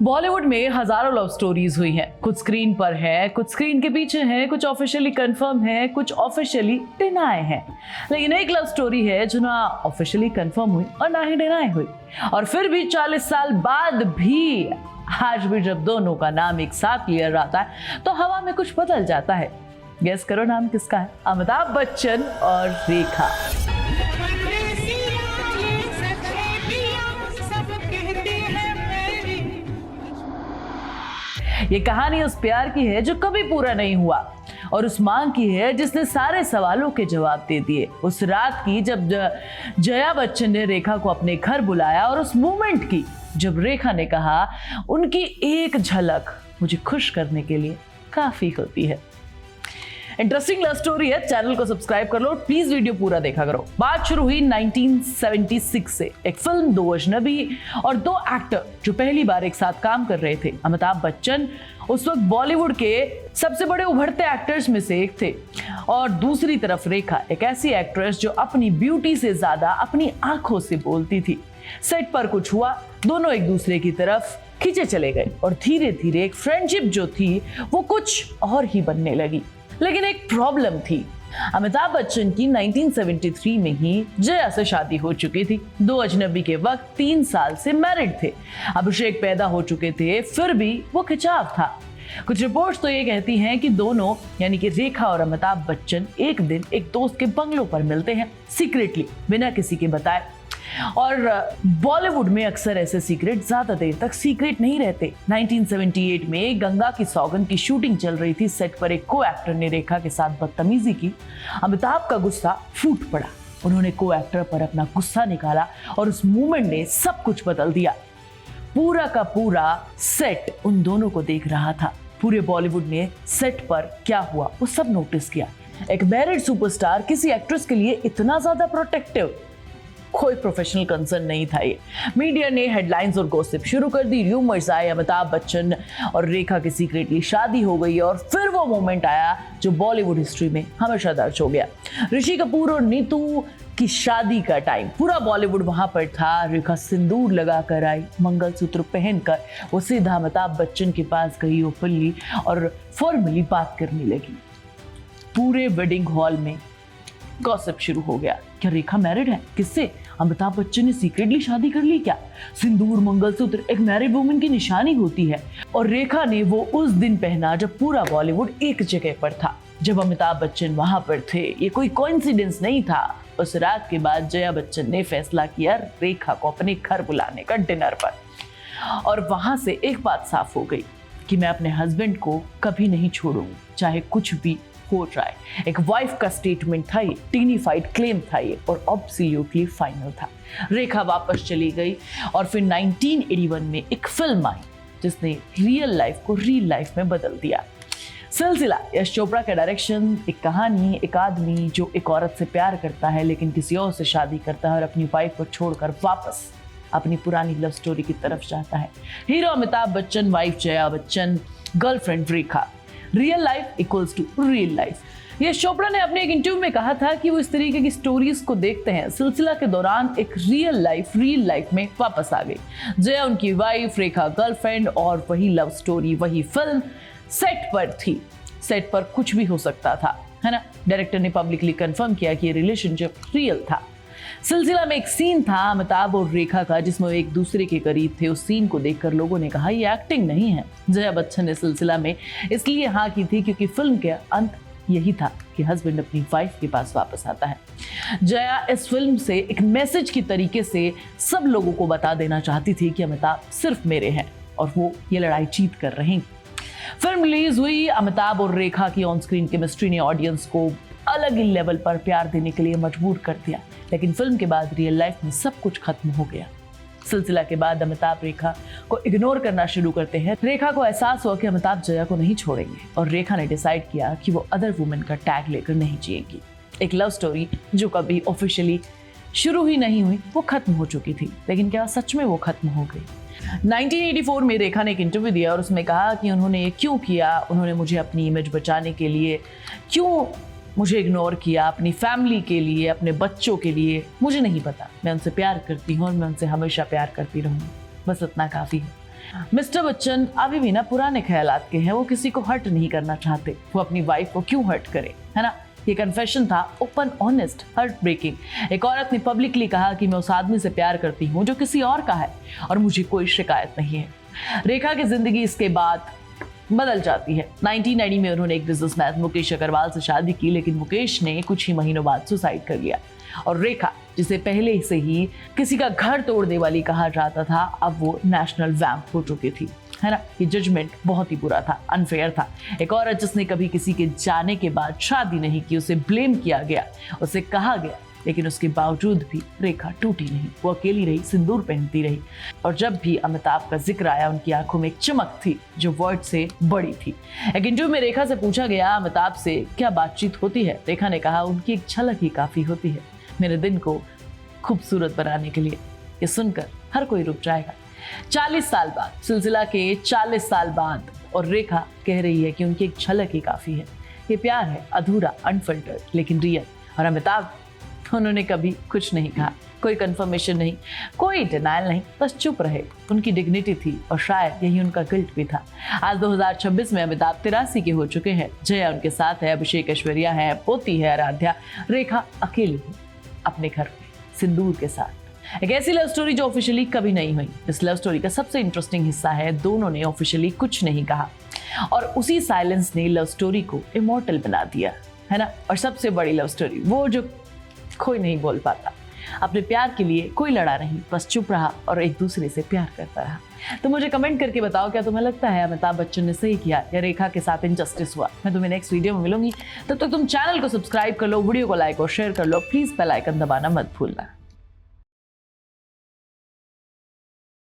बॉलीवुड में हजारों love stories हुई हैं। कुछ स्क्रीन पर है, कुछ स्क्रीन के पीछे है, कुछ ऑफिशियली कंफर्म है, कुछ ऑफिशियली डिनाई है। लेकिन एक लव स्टोरी है जो ना ऑफिशियली कंफर्म हुई और ना ही डिनाई हुई, और फिर भी 40 साल बाद भी आज भी जब दोनों का नाम एक साथ लिया जाता है तो हवा में कुछ बदल जाता है। गेस करो नाम किसका है? अमिताभ बच्चन और रेखा। ये कहानी उस प्यार की है जो कभी पूरा नहीं हुआ, और उस मांग की है जिसने सारे सवालों के जवाब दे दिए। उस रात की जब जया बच्चन ने रेखा को अपने घर बुलाया, और उस मोमेंट की जब रेखा ने कहा उनकी एक झलक मुझे खुश करने के लिए काफी होती है। इंटरेस्टिंग लव स्टोरी है, चैनल को सब्सक्राइब कर लो, प्लीज वीडियो पूरा देखा करो। बात शुरू हुई 1976 से। एक फिल्म, दो अजनबी और दो एक्टर जो पहली बार एक साथ काम कर रहे थे। अमिताभ बच्चन उस वक्त बॉलीवुड के सबसे बड़े उभरते एक्टर्स में से एक थे, और दूसरी तरफ रेखा, एक ऐसी एक्ट्रेस जो अपनी ब्यूटी से ज्यादा अपनी आंखों से बोलती थी। सेट पर कुछ हुआ, दोनों एक दूसरे की तरफ खींचे चले गए, और धीरे धीरे एक फ्रेंडशिप जो थी वो कुछ और ही बनने लगी। लेकिन एक प्रॉब्लम थी। अमिताभ बच्चन की 1973 में ही जया से शादी हो चुकी थी। दो अजनबी के वक्त 3 साल से मैरिड थे। अभिषेक पैदा हो चुके थे, फिर भी वो खिंचाव था। कुछ रिपोर्ट्स तो ये कहती हैं कि दोनों यानी कि रेखा और अमिताभ बच्चन एक दिन एक दोस्त के बंगलों पर मिलते हैं, सीक्रेटली, बिना किसी के बताए। और बॉलीवुड में अक्सर ऐसे सीक्रेट ज्यादा देर तक सीक्रेट नहीं रहते। 1978 में गंगा की सौगंध की शूटिंग चल रही थी। सेट पर एक को एक्टर ने रेखा के साथ बदतमीजी की। अमिताभ का गुस्सा फूट पड़ा। उन्होंने को एक्टर पर अपना गुस्सा निकाला, और उस मूवमेंट ने सब कुछ बदल दिया। पूरा का पूरा सेट उन दोनों को देख रहा था। पूरे बॉलीवुड ने सेट पर क्या हुआ वो सब नोटिस किया। एक मैरिड सुपरस्टार किसी एक्ट्रेस के लिए इतना ज्यादा प्रोटेक्टिव, कोई प्रोफेशनल कंसर्न नहीं था ये। मीडिया ने हेडलाइंस और गॉसिप शुरू कर दी। रूमर्स आए अमिताभ बच्चन और रेखा की सीक्रेटली शादी हो गई, और फिर वो मोमेंट आया जो बॉलीवुड हिस्ट्री में हमेशा दर्ज हो गया। ऋषि कपूर और नीतू की शादी का टाइम, पूरा बॉलीवुड वहां पर था। रेखा सिंदूर लगाकर आई, मंगलसूत्र पहनकर वो सीधा अमिताभ बच्चन के पास गई ओपनली और फॉर्मली बात करने लगी। पूरे वेडिंग हॉल में गॉसिप शुरू हो गया। क्या रेखा मैरिड है? किससे? अमिताभ बच्चन ने सीक्रेटली शादी कर ली क्या? सिंदूर मंगलसूत्र एक मैरिड वुमन की निशानी होती है, और रेखा ने वो उस दिन पहना जब पूरा बॉलीवुड एक जगह पर था, जब अमिताभ बच्चन वहां पर थे। ये कोई कोइंसिडेंस नहीं था। उस रात के बाद जया बच्चन ने फैसला किया रेखा को अपने घर बुलाने का डिनर पर, और वहां से एक बात साफ हो गई कि मैं अपने हस्बैंड को कभी नहीं छोड़ूंगी, चाहे कुछ भी हो जाए। एक वाइफ का स्टेटमेंट था ये, डिग्निफाइड क्लेम था ये, और एब्सोल्युटली फाइनल था। रेखा वापस चली गई, और फिर 1981 में एक फिल्म आई जिसने रियल लाइफ को रियल लाइफ में बदल दिया। सिलसिला, यश चोपड़ा का डायरेक्शन। एक कहानी, एक आदमी जो एक औरत से प्यार करता है लेकिन किसी और से शादी करता है, और अपनी वाइफ को छोड़कर वापस अपनी पुरानी लव स्टोरी की तरफ जाता है। Hero Amitabh Bachchan, wife Jaya Bachchan, girlfriend Rekha. Real life equals to real life. Yash Chopra ने अपने एक इंटरव्यू में कहा था कि वो इस तरीके की स्टोरीज को देखते हैं। सिलसिला के दौरान एक रियल लाइफ में वापस आ गई। जया उनकी वाइफ, रेखा गर्लफ्रेंड, और वही लव स्टोरी, वही फिल्म सेट पर थी। सेट पर कुछ भी हो सकता था, है ना। डायरेक्टर ने पब्लिकली कंफर्म किया कि ये रिलेशनशिप रियल था। सिलसिला में एक सीन था अमिताभ और रेखा का जिसमें वो एक दूसरे के करीब थे। उस सीन को देखकर लोगों ने कहा ये एक्टिंग नहीं है। जया बच्चन ने सिलसिला में इसलिए हाँ की थी क्योंकि फिल्म के अंत यही था कि हस्बैंड अपनी वाइफ के पास वापस आता है। जया इस फिल्म से एक मैसेज की तरीके से सब लोगों को बता देना चाहती थी कि अमिताभ सिर्फ मेरे हैं, और वो ये लड़ाई जीत कर रहेंगे। फिल्म रिलीज हुई। अमिताभ और रेखा की ऑन स्क्रीन केमिस्ट्री ने ऑडियंस को अलग ही लेवल पर प्यार देने के लिए मजबूर कर दिया। लेकिन फिल्म के बाद रियल लाइफ में सब कुछ खत्म हो गया। सिलसिला के बाद अमिताभ रेखा को इग्नोर करना शुरू करते हैं। रेखा को एहसास हुआ कि अमिताभ जया को नहीं छोड़ेंगे, और रेखा ने डिसाइड किया कि वो अदर वुमेन का टैग लेकर नहीं जिएगी। एक लव स्टोरी जो कभी ऑफिशियली शुरू ही नहीं हुई, वो खत्म हो चुकी थी। लेकिन क्या सच में वो खत्म हो गई? 1984 में रेखा ने एक इंटरव्यू दिया और उसमें कहा कि उन्होंने ये क्यों किया, उन्होंने मुझे अपनी इमेज बचाने के लिए क्यों मुझे इग्नोर किया, अपनी फैमिली के लिए, अपने बच्चों के लिए, मुझे नहीं पता। मैं उनसे प्यार करती हूँ और मैं उनसे हमेशा प्यार करती रहूँगी, बस इतना काफ़ी है। मिस्टर बच्चन अभी भी ना पुराने ख्यालात के हैं, वो किसी को हर्ट नहीं करना चाहते। वो अपनी वाइफ को क्यों हर्ट करे, है ना। ये कन्फेशन था ओपन, ऑनेस्ट, हार्ट ब्रेकिंग। एक औरत ने पब्लिकली कहा कि मैं उस आदमी से प्यार करती हूँ जो किसी और का है और मुझे कोई शिकायत नहीं है। रेखा की जिंदगी इसके बाद बदल जाती है। 1990 में उन्होंने एक बिजनेसमैन मुकेश अग्रवाल से शादी की, लेकिन मुकेश ने कुछ ही महीनों बाद सुसाइड कर लिया और रेखा, जिसे पहले से ही किसी का घर तोड़ने वाली कहा जाता था, अब वो नेशनल वैम्प हो चुकी थी, है ना। ये जजमेंट बहुत ही बुरा था, अनफेयर था। एक औरत जिसने कभी किसी के जाने के बाद शादी नहीं की, उसे ब्लेम किया गया, उसे कहा गया, लेकिन उसके बावजूद भी रेखा टूटी नहीं। वो अकेली रही, सिंदूर पहनती रही और जब भी अमिताभ का जिक्र आया उनकी आंखों में एक चमक थी जो वर्ड से बड़ी थी। एक इंटरव्यू में रेखा से पूछा गया अमिताभ से क्या बातचीत होती है। रेखा ने कहा उनकी एक झलक ही काफी होती है मेरे दिन को खूबसूरत बनाने के लिए। ये सुनकर हर कोई रुक जाएगा। 40 साल बाद, सिलसिला के 40 साल बाद, और रेखा कह रही है कि उनकी एक झलक ही काफी है। ये प्यार है, अधूरा, अनफिल्टर्ड लेकिन रियल। और अमिताभ, उन्होंने कभी कुछ नहीं कहा, कोई कंफर्मेशन नहीं, कोई डिनायल नहीं, बस चुप रहे। उनकी डिग्निटी थी और शायद यही उनका गिल्ट भी था। आज 2026 में अमिताभ 83 के हो चुके हैं। जया उनके साथ है, अभिषेक ऐश्वर्या है, पोती है आराध्या, रेखा अकेली है अपने घर में सिंदूर के साथ। एक ऐसी लव स्टोरी जो ऑफिशियली कभी नहीं हुई। इस लव स्टोरी का सबसे इंटरेस्टिंग हिस्सा है दोनों ने ऑफिशियली कुछ नहीं कहा और उसी साइलेंस ने लव स्टोरी को इमॉर्टल बना दिया, है ना। और सबसे बड़ी लव स्टोरी वो जो कोई नहीं बोल पाता। अपने प्यार के लिए कोई लड़ा नहीं, बस चुप रहा और एक दूसरे से प्यार करता रहा। तो मुझे कमेंट करके बताओ, क्या तुम्हें लगता है अमिताभ बच्चन ने सही किया या रेखा के साथ इनजस्टिस हुआ। मैं तुम्हें नेक्स्ट वीडियो में मिलूंगी। तब तक तुम चैनल को सब्सक्राइब कर लो, वीडियो को लाइक और शेयर कर लो। प्लीज बेल आइकन दबाना मत भूलना।